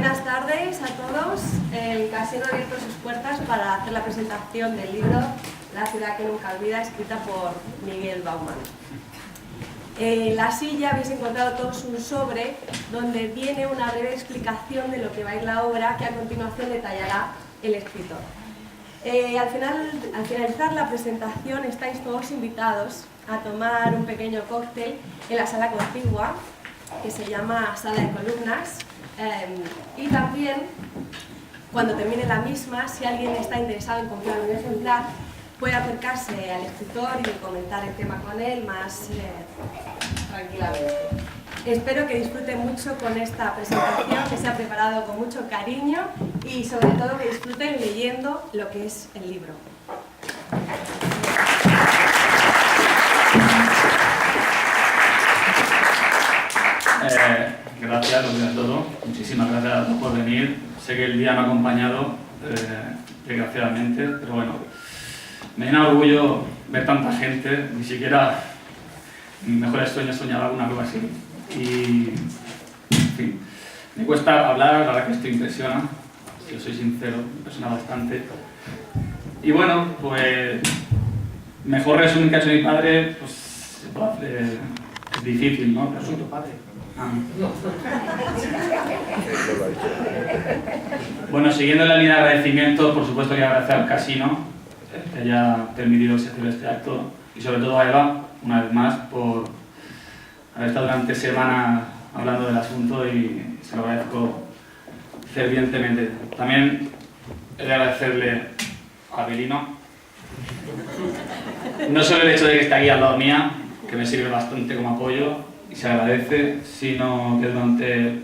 Buenas tardes a todos. El casino ha abierto sus puertas para hacer la presentación del libro La ciudad que nunca olvida, escrita por Miguel Bauman. En la silla habéis encontrado todos un sobre donde viene una breve explicación de lo que va a ir la obra, que a continuación detallará el escritor. Al finalizar la presentación estáis todos invitados a tomar un pequeño cóctel en la sala contigua, que se llama Sala de Columnas, y también, cuando termine la misma, si alguien está interesado en comprar un ejemplar, puede acercarse al escritor y comentar el tema con él más tranquilamente. Espero que disfruten mucho con esta presentación, que se ha preparado con mucho cariño y sobre todo que disfruten leyendo lo que es el libro. Gracias, lo primero de todo. Muchísimas gracias por venir. Sé que el día me ha acompañado, desgraciadamente, pero bueno, me llena orgullo ver tanta gente. Ni siquiera mis mejores sueños soñaba alguna cosa así. Y, en fin, me cuesta hablar, la verdad que esto impresiona, si os soy sincero, me impresiona bastante. Y bueno, pues, mejor resumen que ha hecho mi padre, pues, se puede hacer, es difícil, ¿no? Pero soy tu padre. Bueno, siguiendo la línea de agradecimiento, por supuesto que agradecer al casino que haya permitido hacer este acto y sobre todo a Eva, una vez más, por haber estado durante semanas hablando del asunto y se lo agradezco fervientemente. También he de agradecerle a Abelino, no solo el hecho de que esté aquí al lado mía, que me sirve bastante como apoyo, y se agradece, sino que durante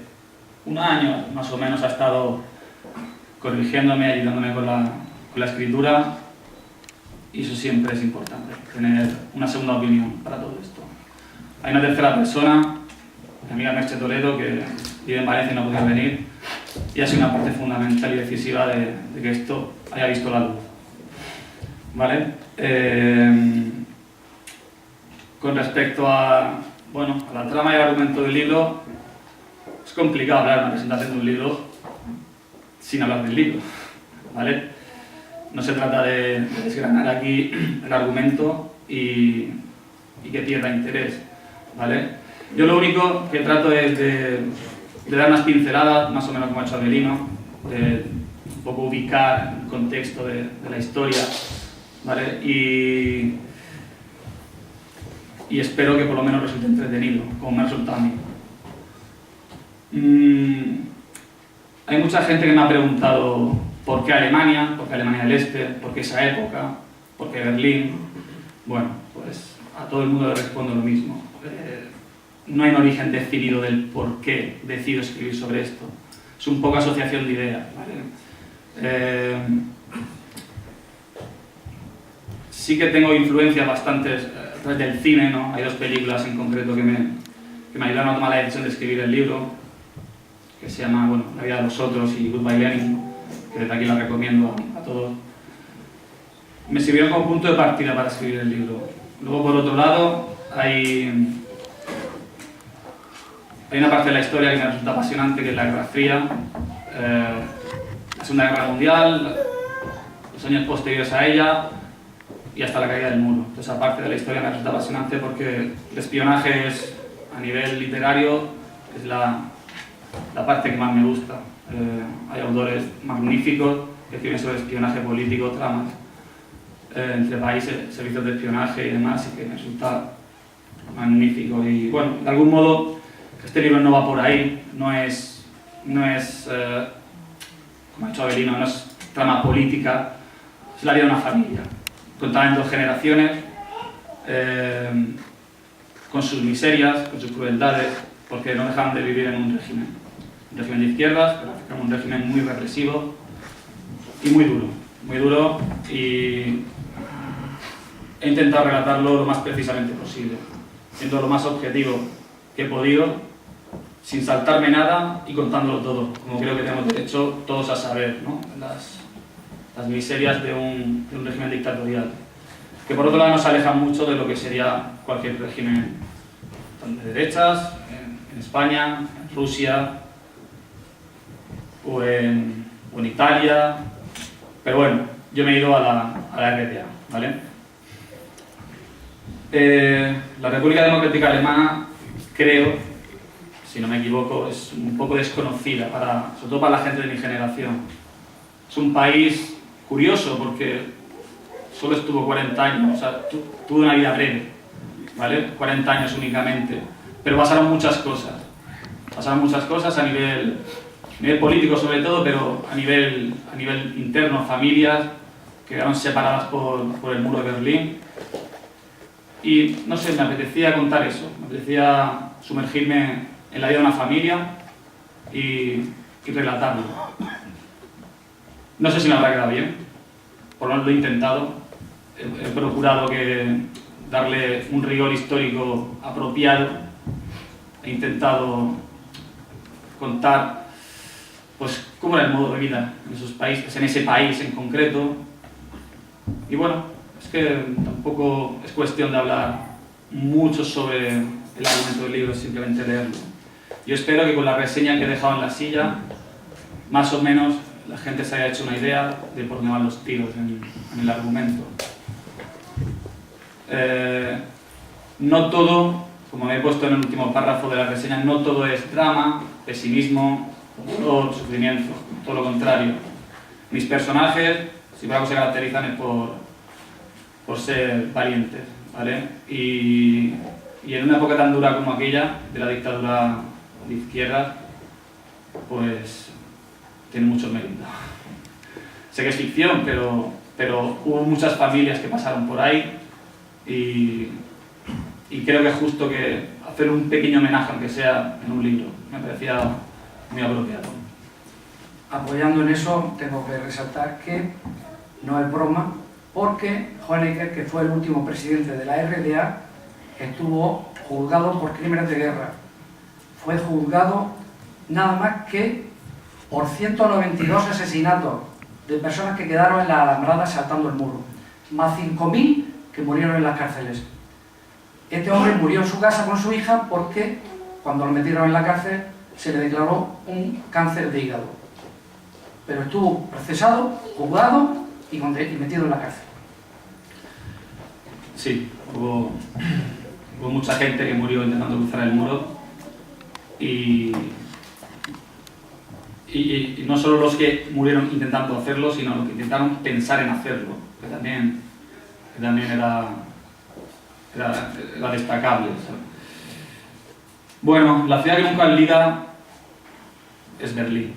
un año más o menos ha estado corrigiéndome, ayudándome con la escritura, y eso siempre es importante, tener una segunda opinión para todo esto. Hay una tercera persona, mi amiga Merche Toledo, que vive en Valencia y no podía venir, y ha sido una parte fundamental y decisiva de que esto haya visto la luz. ¿Vale? Con respecto a la trama y el argumento del libro, es complicado hablar en una presentación de un libro sin hablar del libro, ¿vale? No se trata de desgranar aquí el argumento y que pierda interés, ¿vale? Yo lo único que trato es de dar unas pinceladas, más o menos como ha hecho Abelino, de un poco ubicar el contexto de la historia, ¿vale? Y espero que por lo menos resulte entretenido, como me ha resultado a mí. Hay mucha gente que me ha preguntado por qué Alemania del Este, por qué esa época, por qué Berlín. Bueno, pues a todo el mundo le respondo lo mismo. No hay un origen definido del por qué decido escribir sobre esto. Es un poco asociación de ideas, ¿vale? Sí que tengo influencias bastantes del cine, ¿no? Hay dos películas en concreto que me ayudaron a tomar la decisión de escribir el libro, que se llama, bueno, La vida de los otros y Goodbye Lenin, que desde aquí la recomiendo a todos. Me sirvieron como punto de partida para escribir el libro. Luego, por otro lado, hay una parte de la historia que me resulta apasionante, que es la Guerra Fría, la Segunda Guerra Mundial, los años posteriores a ella, y hasta la caída del muro. Entonces, esa parte de la historia me resulta apasionante porque el espionaje es, a nivel literario, es la parte que más me gusta. Hay autores magníficos que escriben sobre espionaje político, tramas entre países, servicios de espionaje y demás, y que me resulta magnífico. Y bueno, de algún modo, este libro no va por ahí, no es como ha dicho Abelino, no es trama política, es la vida de una familia, contada en dos generaciones, con sus miserias, con sus crueldades, porque no dejan de vivir en un régimen de izquierdas, pero un régimen muy represivo y muy duro, y he intentado relatarlo lo más precisamente posible, siendo lo más objetivo que he podido, sin saltarme nada y contándolo todo, como creo que tenemos derecho todos a saber, ¿no? Las miserias de un régimen dictatorial, que por otro lado nos alejan mucho de lo que sería cualquier régimen de derechas, en España, en Rusia, o en Italia, pero bueno, yo me he ido a la RDA, ¿vale? La República Democrática Alemana, creo, si no me equivoco, es un poco desconocida, sobre todo para la gente de mi generación. Es un país curioso porque solo estuvo 40 años, o sea, tuvo una vida breve, ¿vale? 40 años únicamente, pero pasaron muchas cosas. Pasaron muchas cosas a nivel político sobre todo, pero a nivel interno, familias que quedaron separadas por el muro de Berlín. Y no sé, me apetecía contar eso, me apetecía sumergirme en la vida de una familia y relatarlo. No sé si me habrá quedado bien, por lo menos lo he intentado. He procurado darle un rigor histórico apropiado. He intentado contar pues cómo era el modo de vida en esos países, en ese país en concreto. Y bueno, es que tampoco es cuestión de hablar mucho sobre el argumento del libro, es simplemente leerlo. Yo espero que con la reseña que he dejado en la silla, más o menos la gente se haya hecho una idea de por dónde van los tiros en el argumento. No todo, como he puesto en el último párrafo de la reseña, no todo es drama, pesimismo, dolor, sufrimiento, todo lo contrario. Mis personajes, si por algo se caracterizan es por ser valientes, ¿vale? Y en una época tan dura como aquella, de la dictadura de izquierdas, pues tiene mucho mérito. Sé que es ficción, pero hubo muchas familias que pasaron por ahí y creo que es justo que hacer un pequeño homenaje, aunque sea en un libro, me parecía muy apropiado. Apoyando en eso, tengo que resaltar que no es broma, porque Honecker, que fue el último presidente de la RDA, estuvo juzgado por crímenes de guerra. Fue juzgado nada más que por 192 asesinatos de personas que quedaron en la alambrada saltando el muro, más 5.000 que murieron en las cárceles. Este hombre murió en su casa con su hija porque cuando lo metieron en la cárcel se le declaró un cáncer de hígado. Pero estuvo procesado, juzgado y metido en la cárcel. Sí, hubo mucha gente que murió intentando cruzar el muro y no solo los que murieron intentando hacerlo, sino los que intentaron pensar en hacerlo, que también era destacable, ¿sabes? Bueno, la ciudad que nunca olvida es Berlín.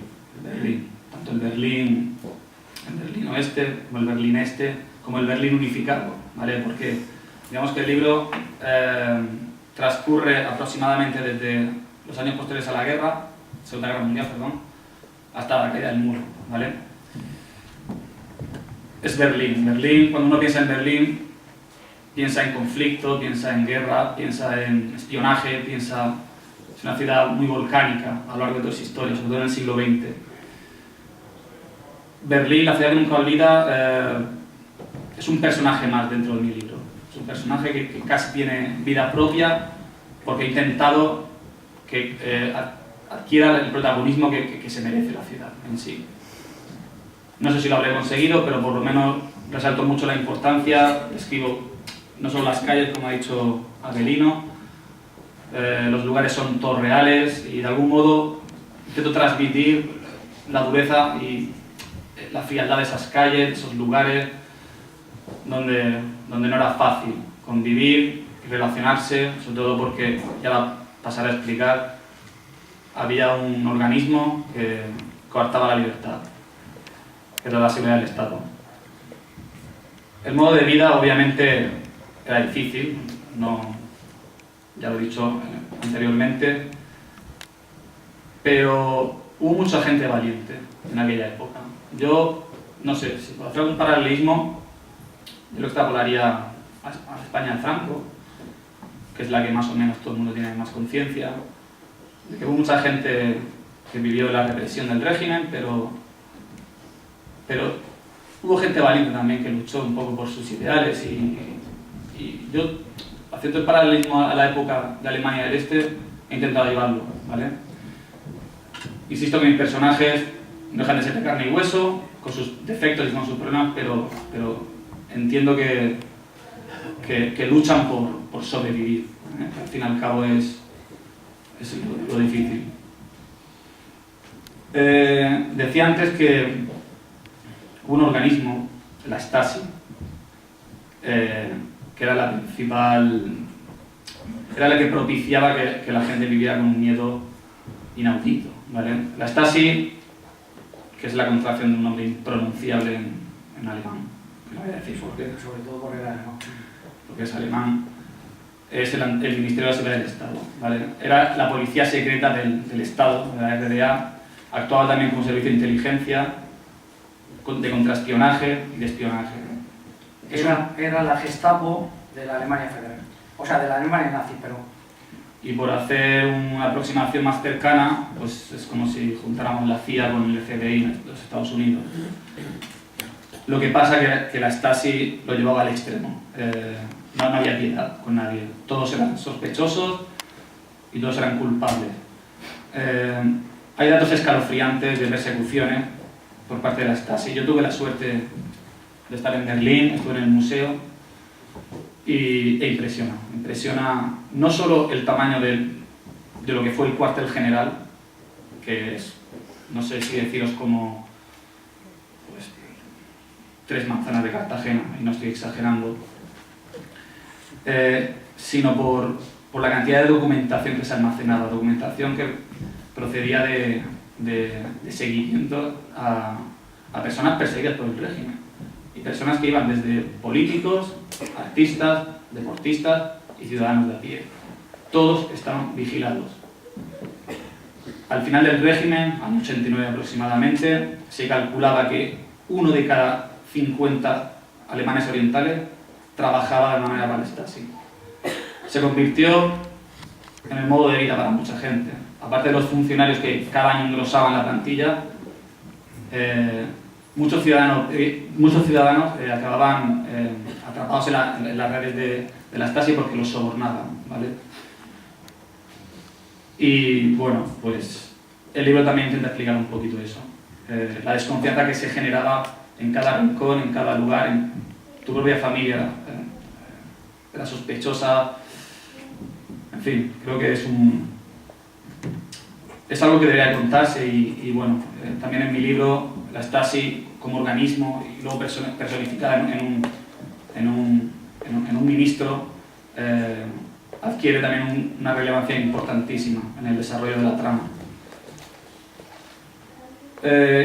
Tanto el Berlín oeste, como el Berlín este, como el Berlín unificado, ¿vale? Porque digamos que el libro transcurre aproximadamente desde los años posteriores a la guerra, Segunda Guerra Mundial, hasta la caída del muro, ¿vale? Es Berlín. Berlín, cuando uno piensa en Berlín, piensa en conflicto, piensa en guerra, piensa en espionaje, es una ciudad muy volcánica a lo largo de toda su historia, sobre todo en el siglo XX. Berlín, la ciudad que nunca olvida, es un personaje más dentro de mi libro. Es un personaje que casi tiene vida propia porque he intentado que adquiera el protagonismo que se merece la ciudad en sí. No sé si lo habré conseguido, pero por lo menos resalto mucho la importancia, escribo no solo las calles, como ha dicho Avelino, los lugares son todos reales y de algún modo intento transmitir la dureza y la frialdad de esas calles, de esos lugares donde no era fácil convivir y relacionarse, sobre todo porque, ya pasaré a explicar, había un organismo que coartaba la libertad, que era la seguridad del Estado. El modo de vida obviamente era difícil, ya lo he dicho anteriormente, pero hubo mucha gente valiente en aquella época. Yo, no sé, si por hacer un paralelismo, yo lo extrapolaría a España de Franco, que es la que más o menos todo el mundo tiene más conciencia, de que hubo mucha gente que vivió la represión del régimen, pero hubo gente valiente también que luchó un poco por sus ideales y yo, haciendo el paralelismo a la época de Alemania del Este, he intentado llevarlo, ¿vale? Insisto que mis personajes no dejan de ser de carne y hueso, con sus defectos y con sus problemas, pero entiendo que luchan por sobrevivir. Al fin y al cabo es lo difícil. Decía antes que hubo un organismo, la Stasi, que era la principal, era la que propiciaba que la gente viviera con un miedo inaudito, ¿vale? La Stasi, que es la contracción de un nombre impronunciable en alemán, que no voy a decir Sobre todo porque era alemán. porque es alemán, es el Ministerio de la Seguridad del Estado, ¿vale? Era la policía secreta del Estado, de la RDA, actuaba también como servicio de inteligencia, de contraespionaje y de espionaje. Era la Gestapo de la Alemania Federal, o sea, de la Alemania nazi, pero... Y por hacer una aproximación más cercana, pues es como si juntáramos la CIA con el FBI en los Estados Unidos. Lo que pasa es que la Stasi lo llevaba al extremo. No había piedad con nadie. Todos eran sospechosos y todos eran culpables. Hay datos escalofriantes de persecuciones por parte de la Stasi. Yo tuve la suerte de estar en Berlín, estuve en el museo e impresiona no solo el tamaño de lo que fue el cuartel general, que es, no sé si deciros como 3 manzanas de Cartagena, y no estoy exagerando, sino por la cantidad de documentación que se almacenaba, documentación que procedía de seguimiento a personas perseguidas por el régimen, y personas que iban desde políticos, artistas, deportistas y ciudadanos de a pie. Todos estaban vigilados. Al final del régimen, año 89 aproximadamente, se calculaba que 1 de cada 50 alemanes orientales trabajaba de manera para la Stasi. Se convirtió en el modo de vida para mucha gente. Aparte de los funcionarios que cada año engrosaban la plantilla, muchos ciudadanos acababan atrapados en las redes de la Stasi porque los sobornaban, ¿vale? Y bueno, pues el libro también intenta explicar un poquito eso. La desconfianza que se generaba en cada rincón, en cada lugar, en tu propia familia, era sospechosa. En fin, creo que es algo que debería contarse y bueno, también en mi libro la Stasi como organismo y luego personificada en un ministro adquiere también una relevancia importantísima en el desarrollo de la trama.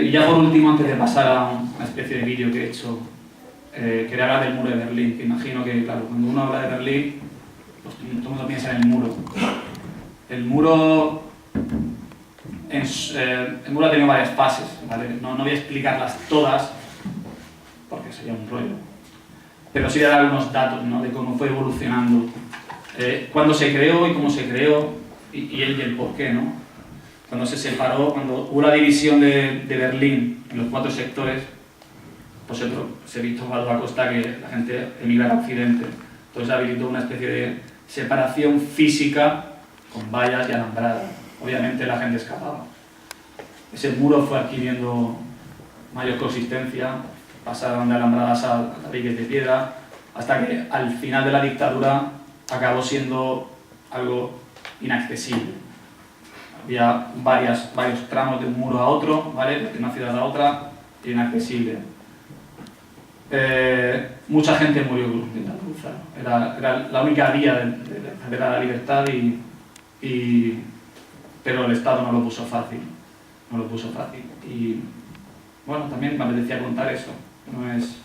Y ya por último, antes de pasar a una especie de vídeo que he hecho, quería hablar del muro de Berlín, que imagino que, claro, cuando uno habla de Berlín, pues todo el mundo piensa en el muro. El muro ha tenido varias fases, ¿vale? No voy a explicarlas todas, porque sería un rollo. Pero sí dar algunos datos, ¿no?, de cómo fue evolucionando, cuándo se creó y cómo se creó, y el por qué, ¿no? Cuando se separó, cuando hubo la división de Berlín en los 4 sectores, pues se visto a costa que la gente emigrara a Occidente. Entonces habilitó una especie de separación física con vallas y alambradas. Obviamente la gente escapaba. Ese muro fue adquiriendo mayor consistencia, pasaron de alambradas a tabiques de piedra, hasta que al final de la dictadura acabó siendo algo inaccesible. Había varios tramos de un muro a otro, ¿vale?, de una ciudad a otra, inaccesible. Mucha gente murió intentando cruzar. Era la única vía de la libertad, pero el Estado no lo puso fácil. Y bueno, también me apetecía contar eso. No es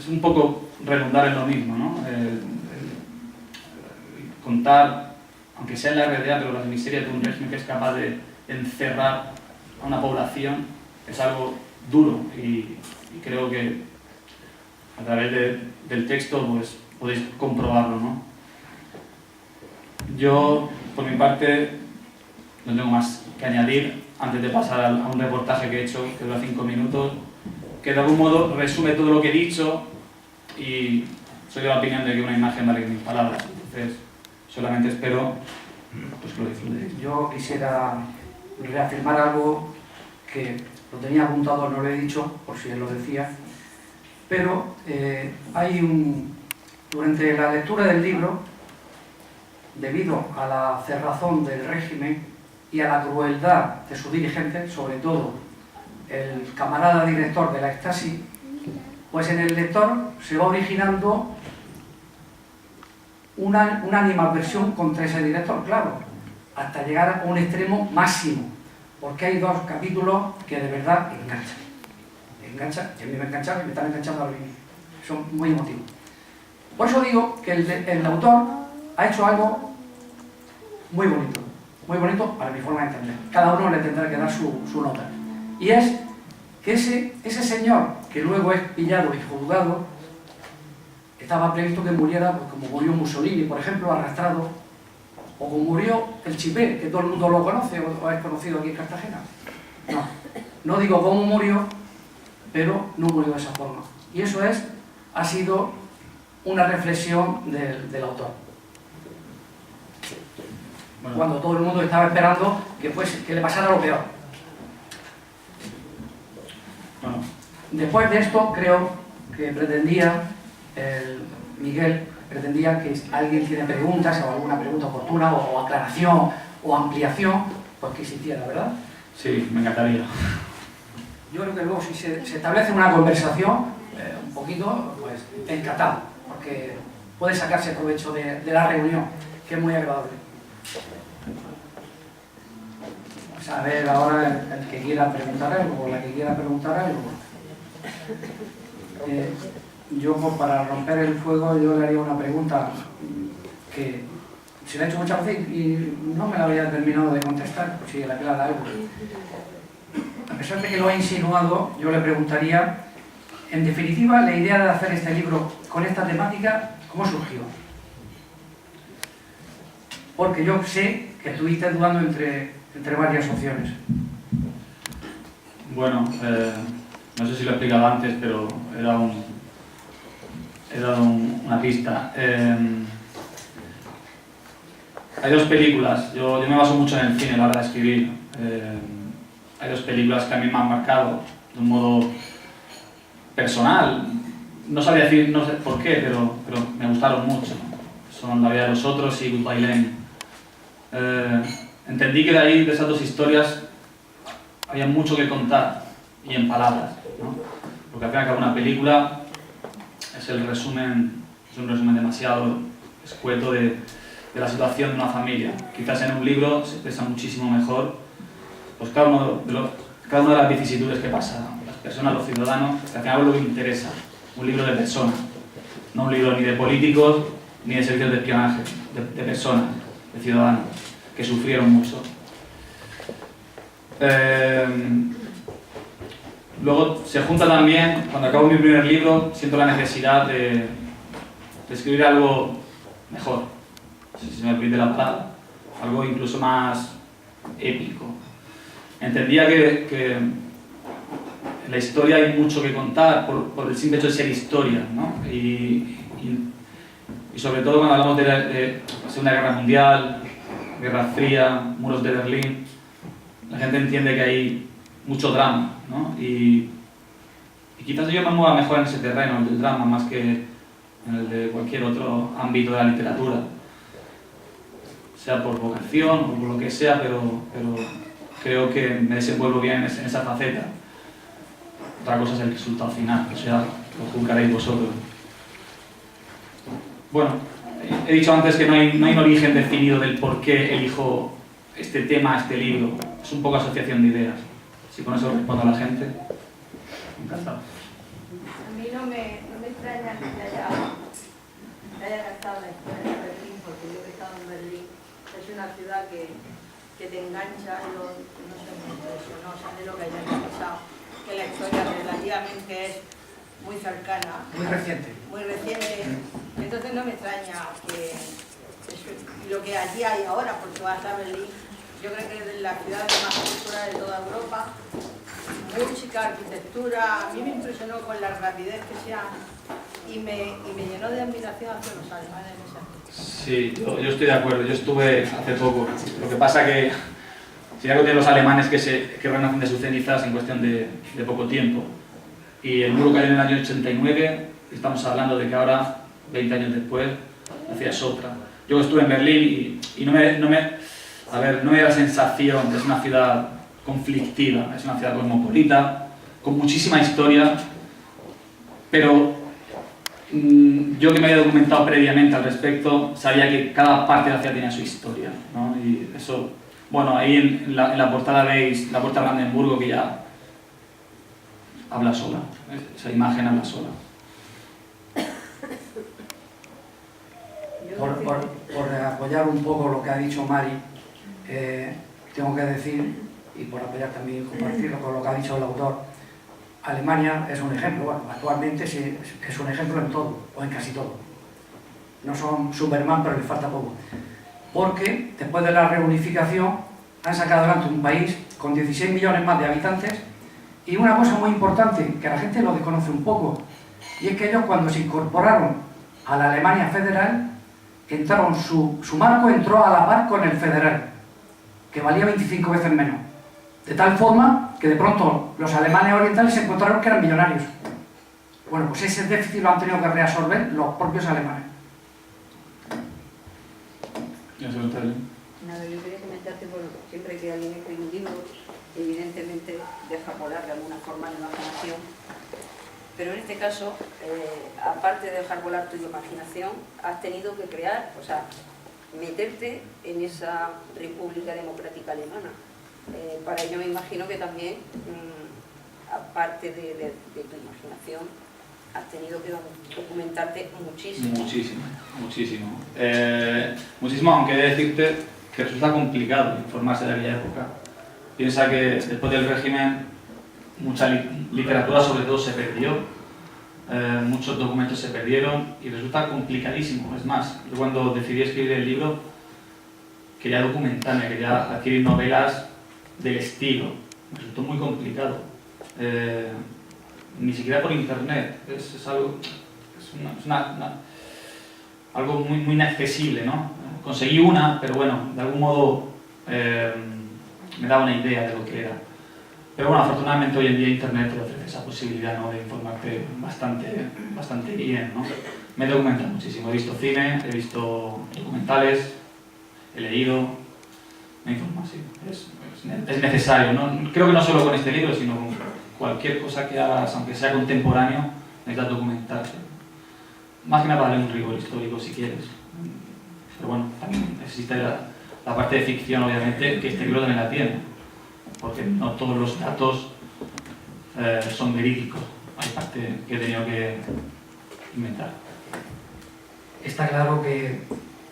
un poco redundar en lo mismo, ¿no? Contar, aunque sea en la RDA, pero las miserias de un régimen que es capaz de encerrar a una población es algo duro, y creo que a través del texto pues podéis comprobarlo, ¿no? Yo, por mi parte, no tengo más que añadir antes de pasar a un reportaje que he hecho, que dura 5 minutos, que de algún modo resume todo lo que he dicho, y soy de la opinión de que una imagen vale que 1000 palabras. Entonces, solamente espero pues, que lo disfrutéis. Yo quisiera reafirmar algo que lo tenía apuntado, no lo he dicho, por si él lo decía, pero durante la lectura del libro, debido a la cerrazón del régimen y a la crueldad de sus dirigentes, sobre todo el camarada director de la Stasi, pues en el lector se va originando una animadversión contra ese director, claro, hasta llegar a un extremo máximo, porque hay 2 capítulos que de verdad enganchan, y a mí me enganchan y me están enganchando ahora mismo, son muy emotivos. Por eso digo que el autor ha hecho algo muy bonito para mi forma de entender. Cada uno le tendrá que dar su nota. Y es que ese señor que luego es pillado y juzgado, estaba previsto que muriera, pues como murió Mussolini, por ejemplo, arrastrado, o como murió el Chipé, que todo el mundo lo conoce o es conocido aquí en Cartagena. No digo cómo murió, pero no murió de esa forma. Y eso ha sido una reflexión del autor. Bueno, cuando todo el mundo estaba esperando que le pasara lo peor. Bueno, después de esto, creo que Miguel pretendía que alguien tiene preguntas o alguna pregunta oportuna o aclaración o ampliación, pues que existiera, ¿verdad? Sí, me encantaría. Yo creo que luego si se establece una conversación, un poquito, pues encantado, porque puede sacarse provecho de la reunión, que es muy agradable. Pues a ver ahora el que quiera preguntar algo o la que quiera preguntar algo. Yo, para romper el fuego, yo le haría una pregunta que se la he hecho muchas veces y no me la había terminado de contestar, pues si le aclara algo. A pesar de que lo ha insinuado, yo le preguntaría, en definitiva, la idea de hacer este libro con esta temática, ¿cómo surgió? Porque yo sé que estuviste dudando entre varias opciones. Bueno, no sé si lo he explicado antes, pero he dado una pista. Hay 2 películas, yo me baso mucho en el cine a la hora de escribir. Hay 2 películas que a mí me han marcado de un modo personal. No sabía decir, no sé por qué, pero me gustaron mucho. Son La vida de los otros y Goodbye Lenin. Entendí que de esas 2 historias había mucho que contar, y en palabras, ¿no? Porque al fin y al cabo una película es un resumen demasiado escueto de la situación de una familia. Quizás en un libro se expresa muchísimo mejor pues cada una de las vicisitudes que pasan las personas, los ciudadanos, que al final es lo que interesa. Un libro de personas, no un libro ni de políticos ni de servicios de espionaje, de personas, de ciudadanos, que sufrieron mucho. Luego se junta también, cuando acabo mi primer libro, siento la necesidad de escribir algo mejor, si se me permite la palabra, algo incluso más épico. Entendía que en la historia hay mucho que contar por el simple hecho de ser historia, ¿no? Y sobre todo cuando hablamos de la Segunda Guerra Mundial, Guerra Fría, muros de Berlín, la gente entiende que hay mucho drama, ¿no? Y quizás yo me mueva mejor en ese terreno, el del drama, más que en el de cualquier otro ámbito de la literatura. Sea por vocación o por lo que sea, pero creo que me desenvuelvo bien en esa faceta. Otra cosa es el resultado final, que eso ya lo juzgaréis vosotros. Bueno, he dicho antes que no hay un origen definido del por qué elijo este tema, este libro. Es un poco asociación de ideas. Si con eso respondo a la gente, encantado. A mí no me extraña que te haya gastado la historia de Berlín, porque yo he estado en Berlín. Es una ciudad que te engancha, yo no sé, me impresionó, sabe lo que haya pasado, que la historia relativamente es muy cercana. Muy reciente. Muy reciente. Entonces no me extraña que lo que allí hay ahora, porque vas a Berlín, yo creo que es la ciudad más cultural de toda Europa. Música, arquitectura, a mí me impresionó con la rapidez que sea y me llenó de admiración hacia los alemanes en ese aspecto. Sí, yo estoy de acuerdo. Yo estuve hace poco. Lo que pasa que sería que de los alemanes que renacen de sus cenizas en cuestión de poco tiempo. Y el muro cayó en el año 89, estamos hablando de que ahora, 20 años después, la ciudad es otra. Yo estuve en Berlín y no me da la sensación, es una ciudad conflictiva, es una ciudad cosmopolita, con muchísima historia, pero yo que me había documentado previamente al respecto, sabía que cada parte de la ciudad tenía su historia, ¿no? Y eso, bueno, ahí en la portada veis la puerta de Brandenburgo, que ya habla sola, esa imagen habla sola. Por apoyar un poco lo que ha dicho Mari, tengo que decir, y por apoyar también y compartirlo con lo que ha dicho el autor, Alemania es un ejemplo, bueno, actualmente sí, es un ejemplo en todo, o en casi todo. No son Superman, pero les falta poco. Porque después de la reunificación han sacado adelante un país con 16 millones más de habitantes, y una cosa muy importante, que la gente lo desconoce un poco, y es que ellos cuando se incorporaron a la Alemania federal, entraron su marco entró a la par con el federal, que valía 25 veces menos. De tal forma que de pronto los alemanes orientales se encontraron que eran millonarios. Bueno, pues ese déficit lo han tenido que reabsorber los propios alemanes. Nada, yo quería comentarte, bueno, siempre que alguien escribe un libro, evidentemente deja volar de alguna forma la imaginación, pero en este caso, aparte de dejar volar tu imaginación, has tenido que crear, o sea, meterte en esa República Democrática Alemana. Para ello me imagino que también, aparte de tu imaginación, has tenido que documentarte muchísimo. Muchísimo. Muchísimo, aunque he de decirte que resulta complicado informarse de aquella época. Piensa que después del régimen mucha literatura sobre todo se perdió, muchos documentos se perdieron y resulta complicadísimo. Es más, yo cuando decidí escribir el libro quería documentarme, quería adquirir novelas del estilo. Me resultó muy complicado. Ni siquiera por internet. Es algo, algo muy inaccesible, ¿no? Conseguí una, pero bueno, de algún modo me daba una idea de lo que era. Pero bueno, afortunadamente hoy en día internet te ofrece esa posibilidad, ¿no?, de informarte bastante bien, ¿no? Me he documentado muchísimo, he visto cine, he visto documentales, he leído, me he informado, sí. Es necesario, ¿no? Creo que no solo con este libro, sino con cualquier cosa que hagas, aunque sea contemporáneo, necesitas documentarte. Más que nada para darle un rigor histórico si quieres. Pero bueno, también existe la parte de ficción, obviamente, que este libro también la tiene. Porque no todos los datos son verídicos. Hay parte que he tenido que inventar. Está claro que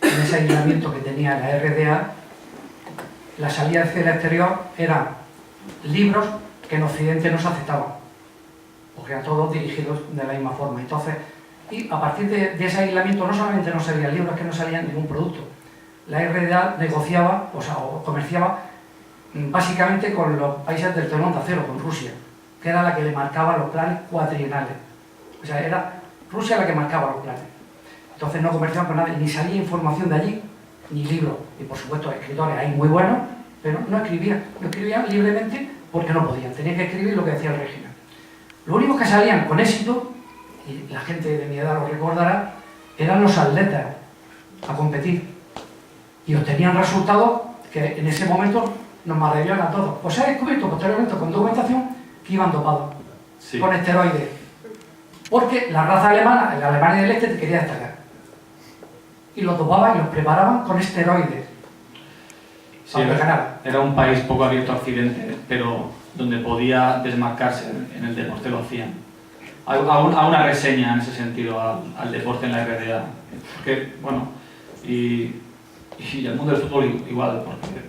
en ese aislamiento que tenía la RDA, la salida hacia el exterior eran libros que en Occidente no se aceptaban, porque eran todos dirigidos de la misma forma. Entonces, y a partir de ese aislamiento no solamente no salían libros, es que no salía ningún producto. La RDA negociaba, o comerciaba básicamente con los países del telón de acero, con Rusia, que era la que le marcaba los planes cuatrienales. O sea, era Rusia la que marcaba los planes. Entonces no comerciaban con nadie, ni salía información de allí, ni libros. Y por supuesto escritores hay muy buenos, pero no escribían libremente porque no podían, tenían que escribir lo que decía el régimen. Lo único que salían con éxito, y la gente de mi edad lo recordará, eran los atletas a competir. Y obtenían resultados que en ese momento nos maravillaron a todos. Pues se ha descubierto posteriormente con documentación que iban dopados, sí, con esteroides. Porque la raza alemana, la Alemania del Este, quería destacar. Y los dopaban y los preparaban con esteroides. Sí, era un país poco abierto a Occidente, pero donde podía desmarcarse en el deporte lo hacían. Hago una reseña en ese sentido al deporte en la RDA. Porque, bueno, y el mundo del fútbol igual, porque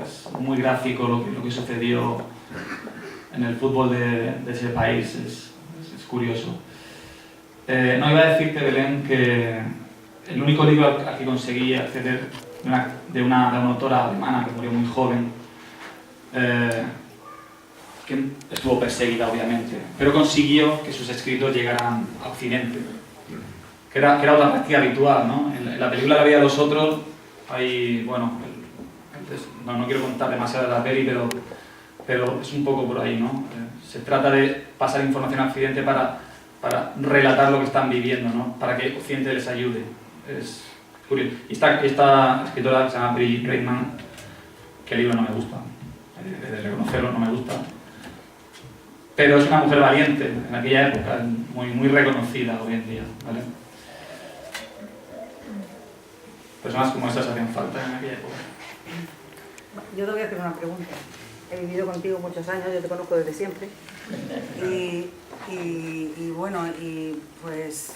es muy gráfico lo que sucedió en el fútbol de ese país, es curioso. No iba a decirte, Belén, que el único libro al que conseguí acceder de una autora alemana que murió muy joven, que estuvo perseguida obviamente, pero consiguió que sus escritos llegaran a Occidente, que era otra práctica habitual, ¿no? En la película La vida de los otros hay, bueno, el Entonces, no quiero contar demasiado de la peli, pero es un poco por ahí, ¿no? Se trata de pasar información a Occidente para relatar lo que están viviendo, ¿no? Para que Occidente les ayude. Es curioso. Y esta escritora que se llama Brigitte Reitman, que el libro no me gusta, de reconocerlo no me gusta, pero es una mujer valiente en aquella época, muy reconocida hoy en día, ¿vale? Personas como esas hacían falta en aquella época. Yo te voy a hacer una pregunta. He vivido contigo muchos años, yo te conozco desde siempre. Y bueno, y pues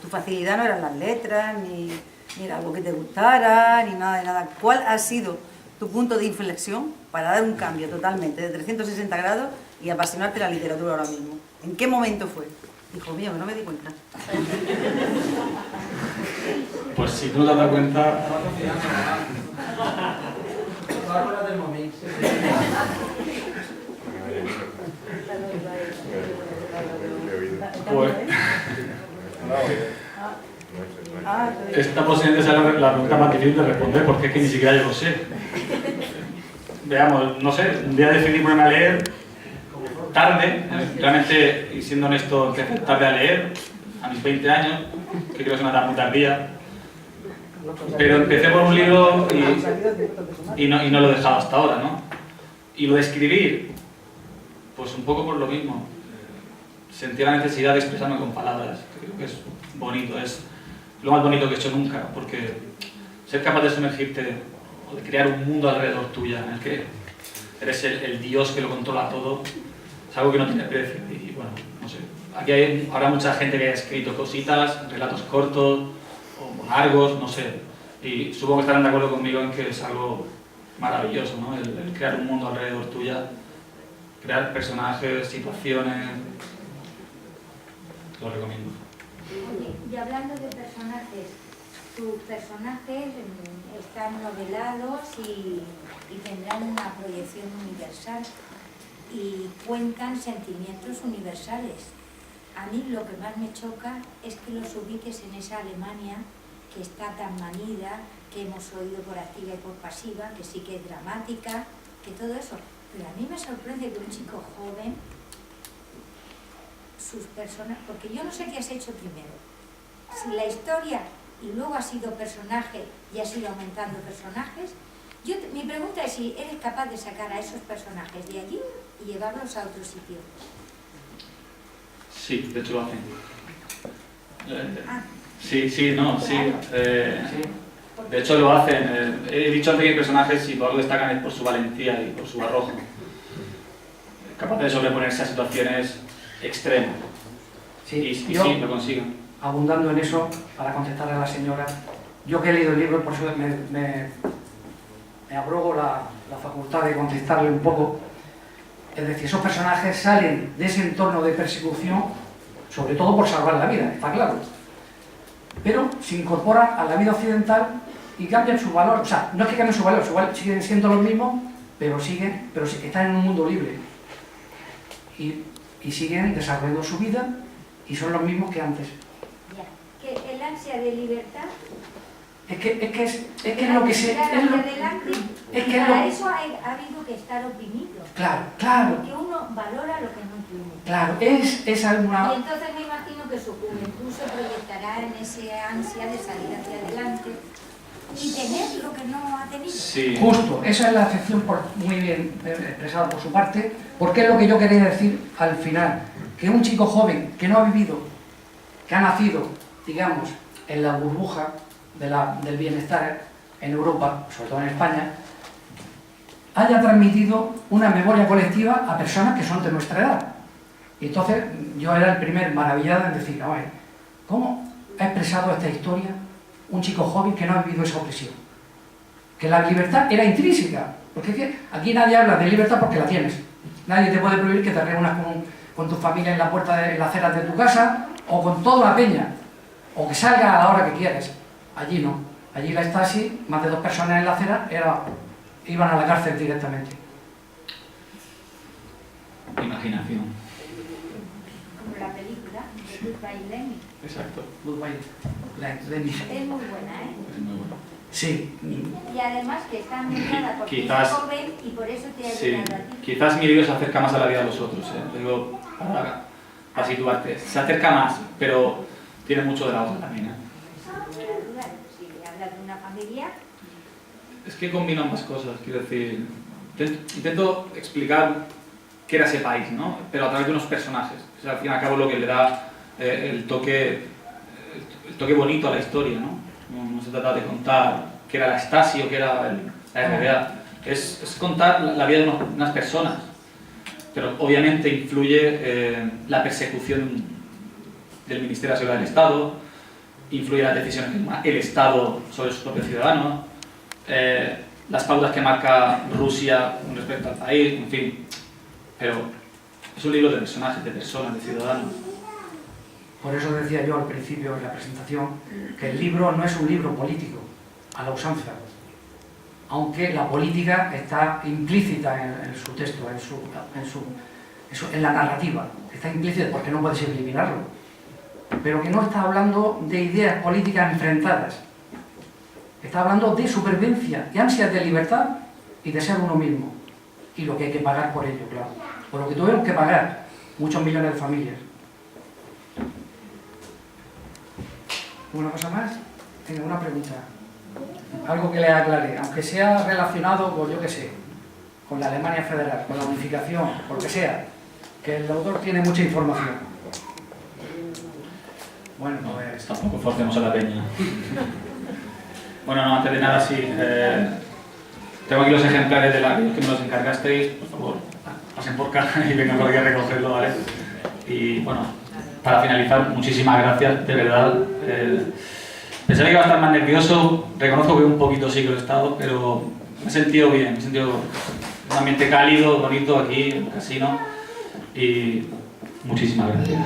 tu facilidad no eran las letras, ni era algo que te gustara, ni nada de nada. ¿Cuál ha sido tu punto de inflexión para dar un cambio totalmente de 360 grados y apasionarte la literatura ahora mismo? ¿En qué momento fue? Hijo mío, que no me di cuenta. Pues si tú no te has dado cuenta... Pues... Esta posiblemente sea la pregunta más difícil de responder, porque es que ni siquiera yo lo sé. Veamos, no sé, un día decidí ponerme a leer tarde, realmente, y siendo honesto, empecé tarde a leer, a mis 20 años, que creo que es una edad muy tardía, pero empecé por un libro y no lo he dejado hasta ahora, ¿no? Y lo de escribir, pues un poco por lo mismo. Sentí la necesidad de expresarme con palabras, que creo que es bonito, es lo más bonito que he hecho nunca, porque ser capaz de sumergirte o de crear un mundo alrededor tuya en el que eres el dios que lo controla todo, es algo que no tiene precio. Y bueno, no sé, aquí habrá mucha gente que ha escrito cositas, relatos cortos o largos, no sé, y supongo que estarán de acuerdo conmigo en que es algo maravilloso, ¿no? El crear un mundo alrededor tuya, crear personajes, situaciones, lo recomiendo. Oye, y hablando de personajes, tus personajes están novelados y tendrán una proyección universal y cuentan sentimientos universales. A mí lo que más me choca es que los ubiques en esa Alemania que está tan manida, que hemos oído por activa y por pasiva, que sí que es dramática, que todo eso. Pero a mí me sorprende que un chico joven, sus personas, porque yo no sé qué has hecho primero, si la historia y luego has sido personaje y has ido aumentando personajes. Mi pregunta es si eres capaz de sacar a esos personajes de allí y llevarlos a otro sitio. Sí, de hecho lo hacen. Sí. De hecho lo hacen. He dicho antes que hay personajes, si por algo destacan, es por su valentía y por su arrojo. Capaz de sobreponerse a situaciones extremas. Y sí, lo consiguen. Abundando en eso, para contestarle a la señora, yo que he leído el libro, por eso me abrogo la facultad de contestarle un poco. Es decir, esos personajes salen de ese entorno de persecución, sobre todo por salvar la vida, está claro. Pero se incorporan a la vida occidental y cambian su valor. O sea, no es que cambien su valor siguen siendo los mismos, pero están en un mundo libre. Y siguen desarrollando su vida y son los mismos que antes. Ya, que el ansia de libertad... Es que lo que se... Para eso ha habido que estar oprimido. Claro. Porque uno valora lo que no tiene. Claro, es alguna... Y entonces me imagino que su juventud se proyectará en ese ansia de salir hacia adelante y tener lo que no ha tenido. Sí. Justo, esa es la acepción muy bien expresada por su parte, porque es lo que yo quería decir al final, que un chico joven que no ha vivido, que ha nacido, digamos, en la burbuja del bienestar en Europa, sobre todo en España, haya transmitido una memoria colectiva a personas que son de nuestra edad. Y entonces yo era el primer maravillado en decir, a ver, ¿cómo ha expresado esta historia un chico joven que no ha vivido esa opresión? Que la libertad era intrínseca, porque es que aquí nadie habla de libertad porque la tienes. Nadie te puede prohibir que te reúnas con tu familia en la puerta, en la acera de tu casa, o con toda la peña, o que salga a la hora que quieras. Allí no. Allí la Stasi, más de 2 personas en la acera, iban a la cárcel directamente. Imaginación. Como la película de Goodbye Lenin. Exacto. Goodbye, Lenin. Es muy buena, ¿eh? Es muy bueno. Sí, Y además que está ambientada porque Quizás- es joven y por eso te ha Sí, llegado a ti. quizás mi libro se acerca más a la vida de los otros, Te digo, para situarte. Se acerca más, pero tiene mucho de la otra también, Si hablas de una familia, Es que combina ambas cosas, quiero decir, intento explicar qué era ese país, ¿no? Pero a través de unos personajes. O sea, al fin y al cabo lo que le da el toque bonito a la historia, ¿no? No se trata de contar qué era la Stasi o qué era la RDA. Es contar la vida de unas personas. Pero obviamente influye la persecución del Ministerio de Seguridad del Estado, influye las decisiones que toma el Estado sobre sus propios ciudadanos, las pautas que marca Rusia con respecto al país, en fin. Pero es un libro de personajes, de personas, de ciudadanos. por eso decía yo al principio en la presentación que el libro no es un libro político, a la usanza, aunque la política está implícita en su texto, en la narrativa, está implícita porque no puedes eliminarlo, pero que no está hablando de ideas políticas enfrentadas, está hablando de supervivencia y ansias de libertad y de ser uno mismo, y lo que hay que pagar por ello, claro, por lo que tuvieron que pagar muchos millones de familias. ¿Una cosa más? Tengo una pregunta. Algo que le aclare, aunque sea relacionado con, yo qué sé, con la Alemania Federal, con la unificación, por lo que sea, que el autor tiene mucha información. Bueno, pues... Tampoco forcemos a la peña. Bueno, no, antes de nada, sí. Tengo aquí los ejemplares de la que me los encargasteis. Por favor, pasen por caja y vengan por aquí a recogerlo, ¿vale? Y bueno, para finalizar, muchísimas gracias, de verdad. Pensaba que iba a estar más nervioso, reconozco que un poquito sí que lo he estado, pero me he sentido bien, me he sentido un ambiente cálido, bonito aquí en el casino y muchísimas gracias.